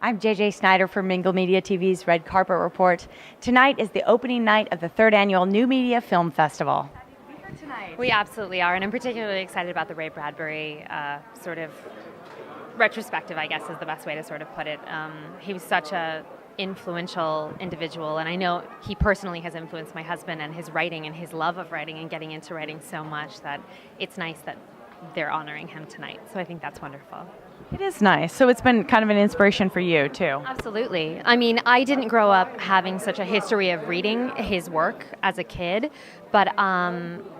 I'm JJ Snyder for Mingle Media TV's Red Carpet Report. Tonight is the opening night of the third annual New Media Film Festival. Tonight. We absolutely are, and I'm particularly excited about the Ray Bradbury sort of retrospective, I guess is the best way to sort of put it. He was such a influential individual, and I know he personally has influenced my husband and his writing and his love of writing and getting into writing so much that it's nice that they're honoring him tonight. So I think that's wonderful. It is nice. So it's been kind of an inspiration for you, too. Absolutely. I mean, I didn't grow up having such a history of reading his work as a kid, but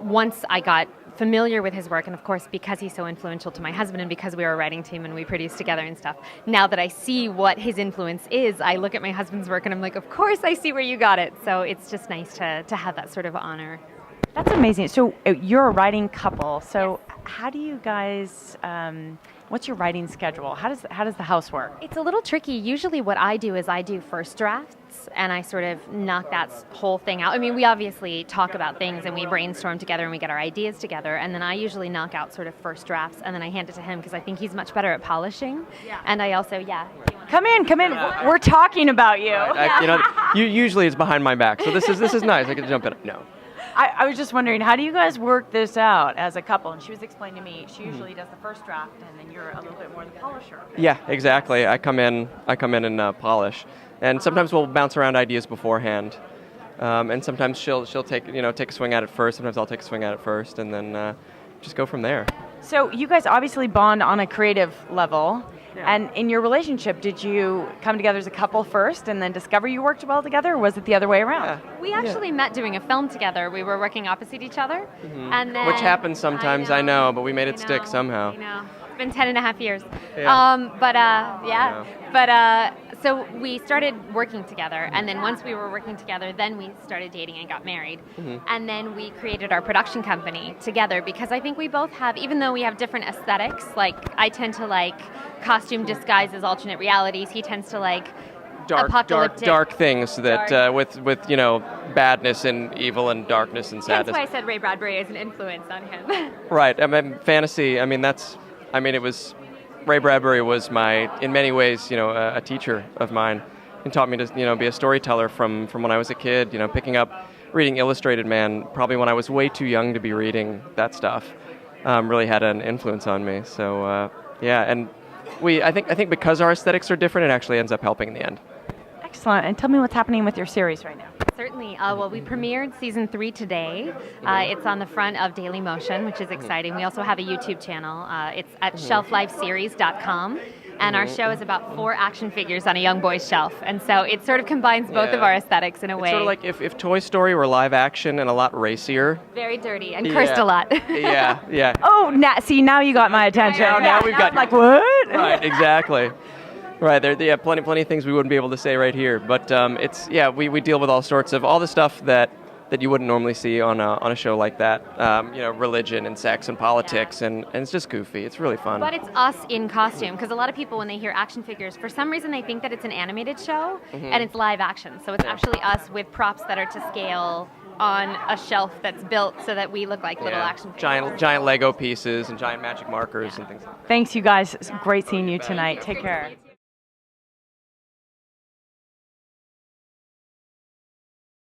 once I got familiar with his work, and of course because he's so influential to my husband and because we were a writing team and we produced together and stuff, now that I see what his influence is, I look at my husband's work and I'm like, of course I see where you got it. So it's just nice to have that sort of honor. That's amazing. So you're a writing couple. So how do you guys, what's your writing schedule? How does the house work? It's a little tricky. Usually what I do is I do first drafts and I sort of knock that whole thing out. I mean, we obviously talk about things and we brainstorm together and we get our ideas together, and then I usually knock out sort of first drafts and then I hand it to him because I think he's much better at polishing. Yeah. And I also, Come in. We're talking about you. You usually it's behind my back, so this is nice. I can jump in. No. I was just wondering, how do you guys work this out as a couple? And she was explaining to me, she usually does the first draft, and then you're a little bit more the polisher. Yeah, exactly. I come in and polish, and sometimes we'll bounce around ideas beforehand, and sometimes she'll take a swing at it first. Sometimes I'll take a swing at it first, and then just go from there. So you guys obviously bond on a creative level. Yeah. And in your relationship, did you come together as a couple first and then discover you worked well together, or was it the other way around? Yeah. We actually met doing a film together. We were working opposite each other. Mm-hmm. And then, which happens sometimes, I know, but we made it stick somehow. I know. It's been 10 and a half years. Yeah. So we started working together, and then once we were working together, then we started dating and got married. Mm-hmm. And then we created our production company together because I think we both have, even though we have different aesthetics, like I tend to like costume disguises, alternate realities. He tends to like dark things that with badness and evil and darkness and sadness. That's why I said Ray Bradbury is an influence on him. Right. I mean, fantasy. Ray Bradbury was in many ways, a teacher of mine, and taught me to, be a storyteller from when I was a kid. Picking up reading Illustrated Man, probably when I was way too young to be reading that stuff, really had an influence on me. So and I think because our aesthetics are different, it actually ends up helping in the end. Excellent. And tell me what's happening with your series right now. Certainly. We premiered season 3 today. It's on the front of Daily Motion, which is exciting. We also have a YouTube channel. It's at shelflifeseries.com. And our show is about 4 action figures on a young boy's shelf. And so it sort of combines both of our aesthetics in a way. It's sort of like if Toy Story were live action and a lot racier. Very dirty and cursed a lot. Yeah. Oh, now you got my attention. Now we've got like, what? Right, exactly. Right, there, plenty of things we wouldn't be able to say right here, but we deal with all sorts of all the stuff that you wouldn't normally see on a show like that. Religion and sex and politics, and it's just goofy. It's really fun. But it's us in costume, because a lot of people, when they hear action figures, for some reason they think that it's an animated show, and it's live action. So it's actually us with props that are to scale on a shelf that's built so that we look like little action figures. Giant Lego pieces and giant magic markers and things like that. Thanks, you guys. It's great seeing you tonight. Take care.